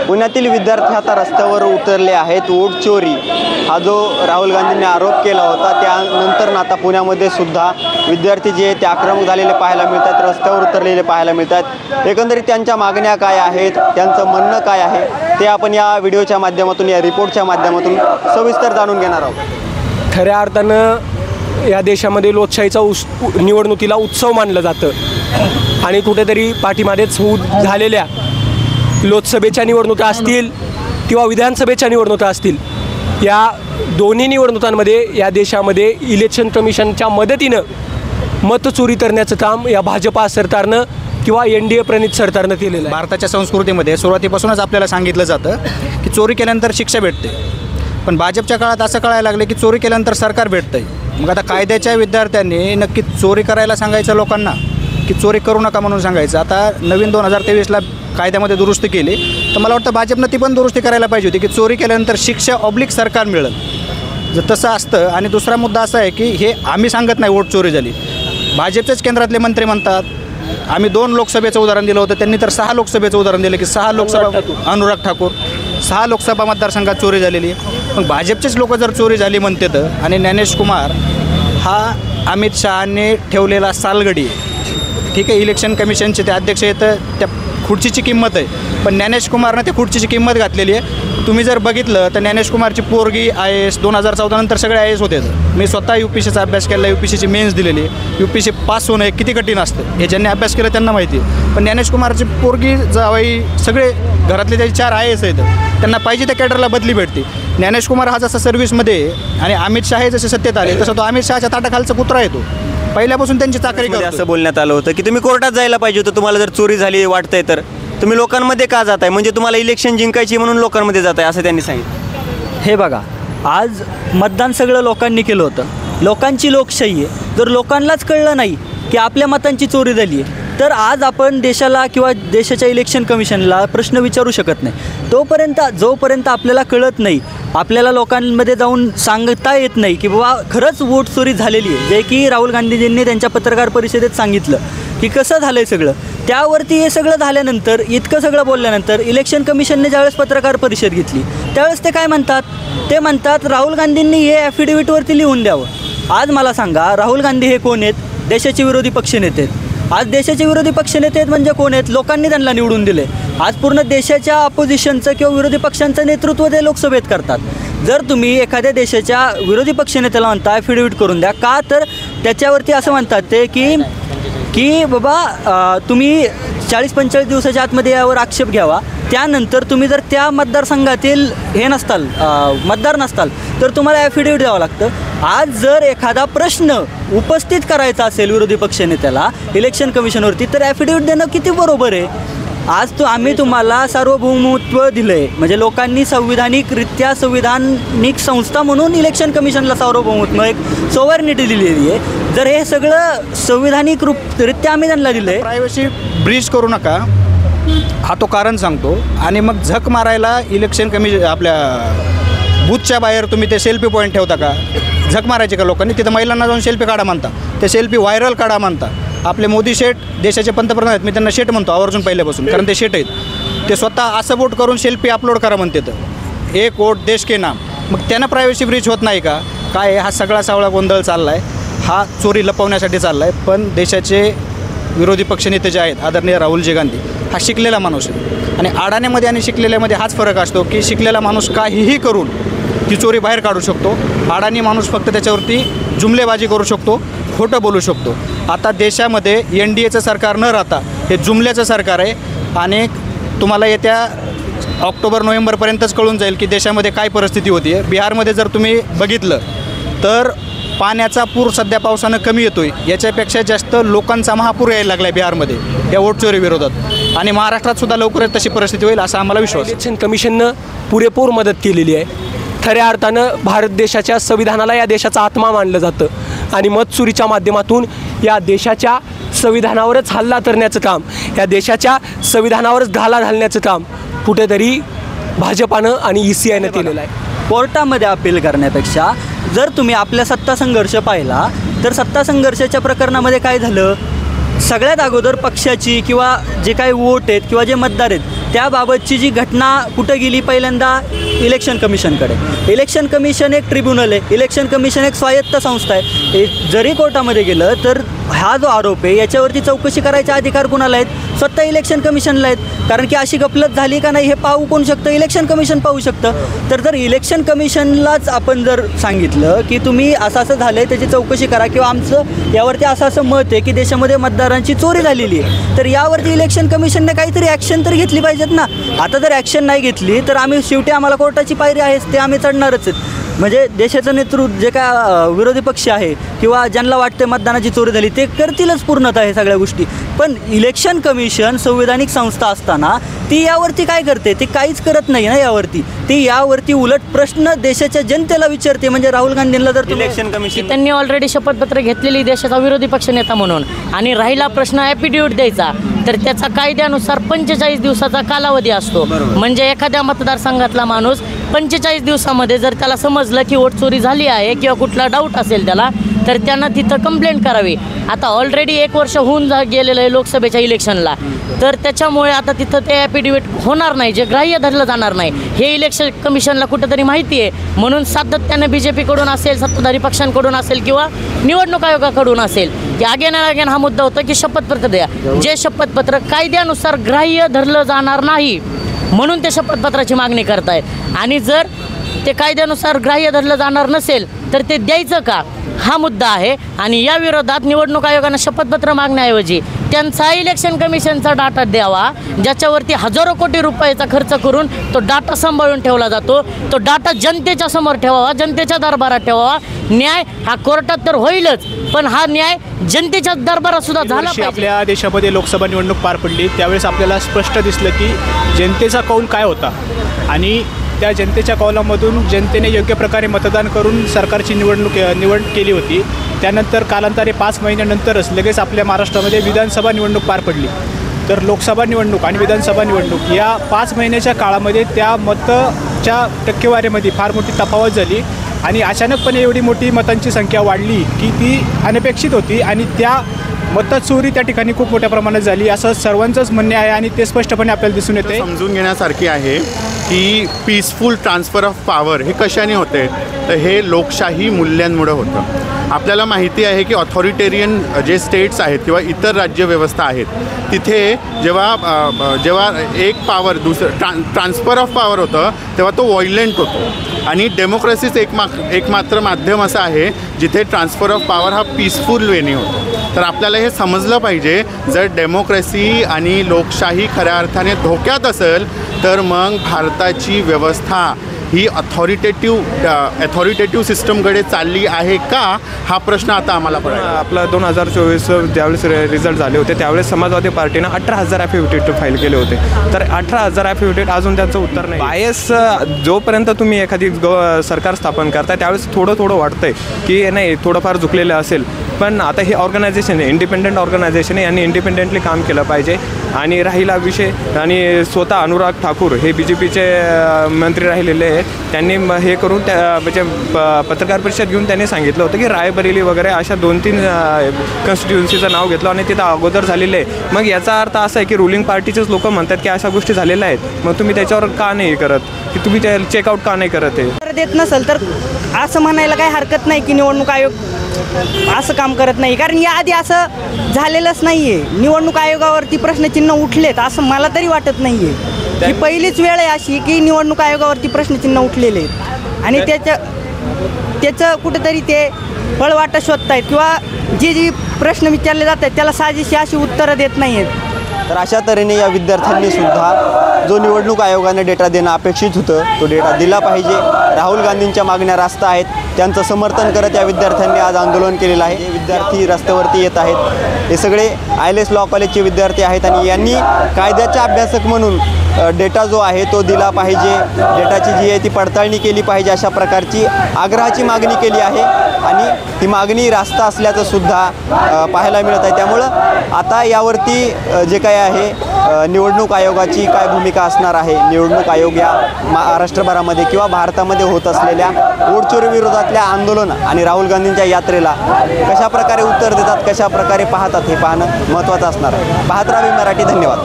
पुण्यातील विद्यार्थी आता रस्त्यावर उतरले आहेत। वोट चोरी हा जो राहुल गांधींनी आरोप केला होता त्यानंतर आता पुण्यामध्ये सुद्धा विद्यार्थी जे आहेत ते आक्रमक झालेले पाहायला मिळतात, रस्त्यावर उतरलेले पाहायला मिळतात। एकंदरीत त्यांच्या मागण्या काय आहेत, त्यांचं म्हणणं काय आहे ते आपण या व्हिडिओच्या माध्यमातून, या रिपोर्टच्या माध्यमातून सविस्तर जाणून घेणार आहोत। खऱ्या अर्थानं या देशामध्ये लोकशाहीचा निवडणुकीला उत्सव मानलं जातं आणि कुठेतरी पाठीमागेच झालेल्या लोकसभेच्या निवडणुका असतील किंवा विधानसभेच्या निवडणुका असतील, या दोन्ही निवडणुकांमध्ये या देशामध्ये इलेक्शन कमिशनच्या मदतीनं मतचोरी करण्याचं काम या भाजपा सरकारनं किंवा NDA प्रणित सरकारनं केलेलं आहे। भारताच्या संस्कृतीमध्ये सुरुवातीपासूनच आपल्याला सांगितलं जातं की चोरी केल्यानंतर शिक्षा भेटते, पण भाजपच्या काळात असं कळायला लागलं की चोरी केल्यानंतर सरकार भेटतं आहे। मग आता कायद्याच्या विद्यार्थ्यांनी नक्की चोरी करायला सांगायचं लोकांना की चोरी करू नका म्हणून सांगायचं। आता नवीन 2023ला कायद्यामध्ये दुरुस्ती केली, तर मला वाटतं भाजपनं ती पण दुरुस्ती करायला पाहिजे होती की चोरी केल्यानंतर शिक्षा ऑब्लिक सरकार मिळेल, जर तसं असतं। आणि दुसरा मुद्दा असा आहे की हे आम्ही सांगत नाही वोट चोरी झाली, भाजपचेच केंद्रातले मंत्री म्हणतात। आम्ही 2 लोकसभेचं उदाहरण दिलं होतं, त्यांनी तर 6 लोकसभेचं उदाहरण दिलं की 6 लोकसभा अनुराग ठाकूर 6 लोकसभा मतदारसंघात चोरी झालेली आहे। मग भाजपचेच लोक जर चोरी झाली म्हणते तर, आणि ज्ञानेश कुमार हा अमित शहाने ठेवलेला सालगडी आहे, ठीक आहे। इलेक्शन कमिशनचे ते अध्यक्ष आहेत, त्या खुर्चीची किंमत आहे, पण ज्ञानेश कुमारनं त्या खुर्चीची किंमत घातलेली आहे। तुम्ही जर बघितलं तर ज्ञानेश कुमारची पोरगी IAS 2014 नंतर सगळे IAS होते। मी स्वतः UPSCचा अभ्यास केला, UPSCची मेन्स दिलेली आहे। UPSC पास होणं किती कठीण असतं हे ज्यांनी अभ्यास केला त्यांना माहिती आहे। पण ज्ञानेश कुमारची पोरगी जावई सगळे घरातले त्याचे 4 IAS आहेत, त्यांना पाहिजे त्या कॅडरला बदली भेटते। ज्ञानेश कुमार हा जसा सर्व्हिसमध्ये आणि अमित शहा जसे सत्तेत आले तसं तो अमित शहाच्या ताटाखालचा कुत्रा येतो, पहिल्यापासून त्यांची चाकरी करतो। असं बोलण्यात आलं होतं की तुम्ही कोर्टात जायला पाहिजे होतं, तुम्हाला जर चोरी झाली वाटतंय तर तुम्ही लोकांमध्ये का जाताय, म्हणजे तुम्हाला इलेक्शन जिंकायची म्हणून लोकांमध्ये जाताय असं त्यांनी सांगितलं। हे बघा, आज मतदान सगळं लोकांनी केलं होतं, लोकांची लोकशाही आहे। जर लोकांनाच कळलं नाही की आपल्या मतांची चोरी झाली आहे तर आज आपण देशाला किंवा देशाच्या इलेक्शन कमिशनला प्रश्न विचारू शकत नाही। जोपर्यंत आपल्याला कळत नाही, आपल्याला लोकांमध्ये जाऊन सांगता येत नाही की बाबा खरंच वोट चोरी झालेली आहे, जे की राहुल गांधीजींनी त्यांच्या पत्रकार परिषदेत सांगितलं की कसं झालं आहे सगळं। त्यावरती हे सगळं झाल्यानंतर, इतकं सगळं बोलल्यानंतर इलेक्शन कमिशनने ज्यावेळेस पत्रकार परिषद घेतली त्यावेळेस ते काय म्हणतात, ते म्हणतात राहुल गांधींनी हे ॲफिडेव्हिटवरती लिहून द्यावं। आज मला सांगा, राहुल गांधी हे कोण आहेत? देशाचे विरोधी पक्षनेते आहेत। आज देशाचे विरोधी पक्षनेते आहेत म्हणजे कोण आहेत? लोकांनी त्यांना निवडून दिले। आज पूर्ण देशाच्या अपोजिशनचं किंवा विरोधी पक्षांचं नेतृत्व ते लोकसभेत करतात। जर तुम्ही एखाद्या देशाच्या विरोधी पक्षनेत्याला म्हणता ॲफिडेव्हिट करून द्या, का तर त्याच्यावरती असं म्हणतात ते की बाबा तुम्ही 40-45 दिवसाच्या आतमध्ये यावर आक्षेप घ्यावा, त्यानंतर तुम्ही जर त्या मतदारसंघातील मतदार नसताल तर तुम्हाला ॲफिडेव्हिट द्यावं लागतं। आज जर एखादा प्रश्न उपस्थित करायचा असेल विरोधी पक्षनेत्याला इलेक्शन कमिशनवरती तर ॲफिडेव्हिट देणं किती बरोबर आहे? आज आम्ही तुम्हाला सार्वभौमत्व दिलं आहे, म्हणजे लोकांनी संविधानिक संस्था म्हणून इलेक्शन कमिशनला सार्वभौमत्व, एक सॉव्हर्निटी दिलेली आहे। जर हे सगळं संविधानिक रित्या आम्ही त्यांना दिलं आहे, प्रायव्हसी ब्रीच करू नका हा तो कारण सांगतो। आणि मग झक मारायला इलेक्शन कमिशन आपल्या बूथच्या बाहेर तुम्ही ते सेल्फी पॉईंट ठेवता का? झक मारायचे का लोकांनी? तिथं महिलांना जाऊन सेल्फी काढा म्हणता, ते सेल्फी व्हायरल काढा म्हणता। आपले मोदी शेठ देशाचे पंतप्रधान आहेत, मी त्यांना शेठ म्हणतो आवर्जून पहिल्यापासून, कारण ते शेठ आहेत। ते स्वतः असं वोट करून सेल्फी अपलोड करा म्हणते, तर एक वोट देश के नाम। मग त्यांना प्रायव्हसी ब्रीच होत नाही का? काय हा सगळा सावळा गोंधळ चालला आहे, हा चोरी लपवण्यासाठी चालला आहे। पण देशाचे विरोधी पक्षनेते जे आहेत आदरणीय राहुलजी गांधी हा शिकलेला माणूस आहे, आणि अडाण्यामध्ये आणि शिकलेल्यामध्ये हाच फरक असतो की शिकलेला माणूस काहीही करून ती चोरी बाहेर काढू शकतो, अडाणी माणूस फक्त त्याच्यावरती जुमलेबाजी करू शकतो, खोटं बोलू शकतो। आता देशामध्ये NDAचं सरकार न राहता हे जुमल्याचं सरकार आहे, आणि तुम्हाला येत्या ऑक्टोबर-नोव्हेंबरपर्यंतच कळून जाईल की देशामध्ये काय परिस्थिती होती आहे। बिहारमध्ये जर तुम्ही बघितलं तर पाण्याचा पूर सध्या पावसानं कमी येतो आहे, याच्यापेक्षा जास्त लोकांचा महापूर यायला लागला आहे बिहारमध्ये या वोट चोरी विरोधात, आणि महाराष्ट्रात सुद्धा लवकरच तशी परिस्थिती होईल असा आम्हाला विश्वास आहे। इलेक्शन कमिशननं पुरेपूर मदत केलेली आहे। खऱ्या अर्थानं भारत देशाच्या संविधानाला या देशाचा आत्मा मानलं जातं, आणि मतचोरीच्या माध्यमातून या देशाच्या संविधानावरच हल्ला करण्याचं काम, या देशाच्या संविधानावरच घाला घालण्याचं काम कुठेतरी भाजपानं आणि ECIनं केलेलं आहे। कोर्टामध्ये अपील करण्यापेक्षा जर तुम्ही आपल्या सत्ता संघर्ष पाहिला तर सत्ता संघर्षाच्या प्रकरणामध्ये काय झालं, सगळ्यात अगोदर पक्षाची किंवा जे काही वोट आहेत किंवा जे मतदार आहेत त्याबाबतची जी घटना कुठं गेली पहिल्यांदा इलेक्शन कमिशनकडे. इलेक्शन कमिशन एक ट्रिब्युनल आहे, इलेक्शन कमिशन एक स्वायत्त संस्था आहे. जरी कोर्टामध्ये गेलं तर हा जो आरोप आहे याच्यावरती चौकशी करायचे अधिकार कुणाला आहेत? स्वतः इलेक्शन कमिशनला आहेत. कारण की अशी गफलत झाली का नाही हे पाहू कोण शकतं? इलेक्शन कमिशन पाहू शकतं. तर जर इलेक्शन कमिशनलाच आपण जर सांगितलं की तुम्ही असं असं झालं आहे त्याची चौकशी करा किंवा आमचं यावरती असं असं मत आहे की देशामध्ये मतदारांची चोरी झालेली आहे, तर यावरती इलेक्शन कमिशनने काहीतरी ॲक्शन तर घेतली पाहिजेत ना. आता जर ॲक्शन नाही घेतली तर आम्ही शेवटी आम्हाला कोर्टाची पायरी आहेच, ते आम्ही चढणारच आहेत. म्हणजे देशाचं नेतृत्व जे काय विरोधी पक्ष आहे किंवा ज्यांना वाटते मतदानाची चोरी झाली ते करतीलच पूर्णतः हे सगळ्या गोष्टी. पण इलेक्शन कमिशन संविधानिक संस्था असताना ती यावरती काय करते? ती काहीच करत नाही ना यावरती. ती यावरती उलट प्रश्न देशाच्या जनतेला विचारते. म्हणजे राहुल गांधींना जर इलेक्शन कमिशन त्यांनी ऑलरेडी शपथपत्र घेतलेली देशाचा विरोधी पक्षनेता म्हणून, आणि राहिला प्रश्न ॲफिडेव्हिट द्यायचा, तर त्याचा कायद्यानुसार 45 दिवसाचा कालावधी असतो. म्हणजे एखाद्या मतदारसंघातला माणूस 45 दिवसामध्ये जर त्याला समजलं की वोट चोरी झाली आहे किंवा कुठला डाऊट असेल त्याला, तर त्यांना तिथं कंप्लेंट करावी. आता ऑलरेडी 1 वर्ष होऊन गेलेलं आहे लोकसभेच्या इलेक्शनला, तर त्याच्यामुळे आता तिथं ते ॲफिडेव्हिट होणार नाही, जे ग्राह्य धरलं जाणार नाही. हे इलेक्शन कमिशनला कुठंतरी माहिती आहे, म्हणून सातत्याने BJP-कडून असेल, सत्ताधारी पक्षांकडून असेल किंवा निवडणूक आयोगाकडून असेल की अगेन अँड अगेन हा मुद्दा होता की शपथपत्र द्या. जे शपथपत्र कायद्यानुसार ग्राह्य धरलं जाणार नाही म्हणून ते शपथपत्राची मागणी करतायत. आणि जर ते कायद्यानुसार ग्राह्य धरलं जाणार नसेल तर ते द्यायचं का, हा मुद्दा आहे. आणि या विरोधात निवडणूक आयोगानं शपथपत्र मागण्याऐवजी त्यांचा इलेक्शन कमिशनचा डाटा द्यावा, ज्याच्यावरती हजारो कोटी रुपयाचा खर्च करून तो डाटा सांभाळून ठेवला जातो. तो डाटा जनतेच्या समोर ठेवावा, जनतेच्या दरबारात ठेवावा. न्याय हा कोर्टात तर होईलच, पण हा न्याय जनतेच्या दरबारात सुद्धा झाला पाहिजे. आपल्या देशामध्ये लोकसभा निवडणूक पार पडली त्यावेळेस आपल्याला स्पष्ट दिसलं की जनतेचा कौल काय होता, आणि त्या जनतेच्या कौलामधून जनतेने योग्य प्रकारे मतदान करून सरकारची निवड केली होती. त्यानंतर कालांतरे 5 महिन्यानंतरच लगेच आपल्या महाराष्ट्रामध्ये विधानसभा निवडणूक पार पडली. तर लोकसभा निवडणूक आणि विधानसभा निवडणूक या 5 महिन्याच्या काळामध्ये त्या मताच्या टक्केवारीमध्ये फार मोठी तफावत झाली, आणि अचानकपणे एवढी मोठी मतांची संख्या वाढली की ती अनपेक्षित होती, आणि त्या मतचोरी त्या ठिकाणी खूप मोठ्या प्रमाणात झाली असं सर्वांचंच म्हणणे आहे. आणि ते स्पष्टपणे आपल्याला दिसून येते. समजून घेण्यासारखी आहे की पीसफुल ट्रान्सफर ऑफ पॉवर हे कशाने होते, तर हे लोकशाही मूल्यांमुळे होतं. आपल्याला माहिती आहे की ऑथॉरिटेरियन जे स्टेट्स आहेत किंवा इतर राज्यव्यवस्था आहेत तिथे जेव्हा एक पॉवर ट्रान्सफर ऑफ पॉवर होतं तेव्हा तो व्हायलेंट होतो, आणि डेमोक्रेसीच एकमात्र माध्यम असं आहे जिथे ट्रान्सफर ऑफ पॉवर हा पीसफुल वेने होतो. तर आपल्याला हे समजलं पाहिजे, जर डेमोक्रेसी आणि लोकशाही खऱ्या अर्थाने धोक्यात असेल तर मग भारताची व्यवस्था ही अथॉरिटेटिव्ह सिस्टमकडे चालली आहे का, हा प्रश्न आता आम्हाला पडला. आपला 2024 ज्यावेळेस रिझल्ट झाले होते त्यावेळेस समाजवादी पार्टीनं 18,000 ॲफिडेव्हिट फाईल केले होते. तर 18,000 ॲफिडेव्हिट अजून त्यांचं उत्तर नाही. बायस जोपर्यंत तुम्ही एखादी सरकार स्थापन करता त्यावेळेस थोडं वाटतंय की नाही थोडंफार झुकलेलं असेल, पण आता हे ऑर्गनायझेशन आहे, इंडिपेंडंट ऑर्गनायझेशन आहे, यांनी इंडिपेंडेंटली काम केलं पाहिजे. आणि राहिला विषय, आणि स्वतः अनुराग ठाकूर हे BJPचे मंत्री राहिलेले आहेत, त्यांनी हे करून म्हणजे पत्रकार परिषद घेऊन त्यांनी सांगितलं होतं की रायबरेली वगैरे अशा 2-3 कॉन्स्टिट्युन्सीचं नाव घेतलं आणि तिथं अगोदर झालेलं आहे. मग याचा अर्थ असा आहे की रुलिंग पार्टीचेच लोक म्हणतात की अशा गोष्टी झालेल्या आहेत, मग तुम्ही त्याच्यावर का नाही करत, की तुम्ही ते चेकआउट का नाही करत आहे. देत नसेल तर असं म्हणायला काही हरकत नाही की निवडणूक आयोग असं काम करत नाही, कारण याआधी असं झालेलंच नाही आहे. निवडणूक आयोगावरती प्रश्नचिन्ह उठलेत असं मला तरी वाटत नाही आहे. ही पहिलीच वेळ आहे अशी की निवडणूक आयोगावरती प्रश्नचिन्ह उठलेले आहेत, आणि त्याचं कुठेतरी ते पळवाटा शोधत आहेत किंवा जे प्रश्न विचारले जात आहेत त्याला साजेशी अशी उत्तरं देत नाही आहेत. तर अशा तऱ्हेने या विद्यार्थ्यांनी सुद्धा जो निवडणूक आयोगाने डेटा देणं अपेक्षित होतं तो डेटा दिला पाहिजे. राहुल गांधींच्या मागण्या रास्त आहेत, त्यांचं समर्थन करत या विद्यार्थ्यांनी आज आंदोलन केलेलं आहे. विद्यार्थी रस्त्यावरती येत आहेत, हे सगळे ILS लॉ कॉलेजचे विद्यार्थी आहेत, आणि यांनी कायद्याचे अभ्यासक म्हणून डेटा जो आहे तो दिला पाहिजे, डेटाची जी आहे ती पडताळणी केली पाहिजे, अशा प्रकारची आग्रहाची मागणी केली आहे. आणि ही मागणी रास्त असल्याचं सुद्धा पाहायला मिळत आहे. त्यामुळं आता यावरती जे काय आहे निवडणूक आयोगाची काय भूमिका असणार आहे, निवडणूक आयोग या महाराष्ट्रभरामध्ये किंवा भारतामध्ये होत असलेल्या वोटचोरी विरोधातल्या आंदोलन आणि राहुल गांधींच्या यात्रेला कशा प्रकारे उत्तर देतात, कशा प्रकारे पाहतात हे पाहणं महत्त्वाचं असणार आहे. पाहत राहावे मराठी. धन्यवाद.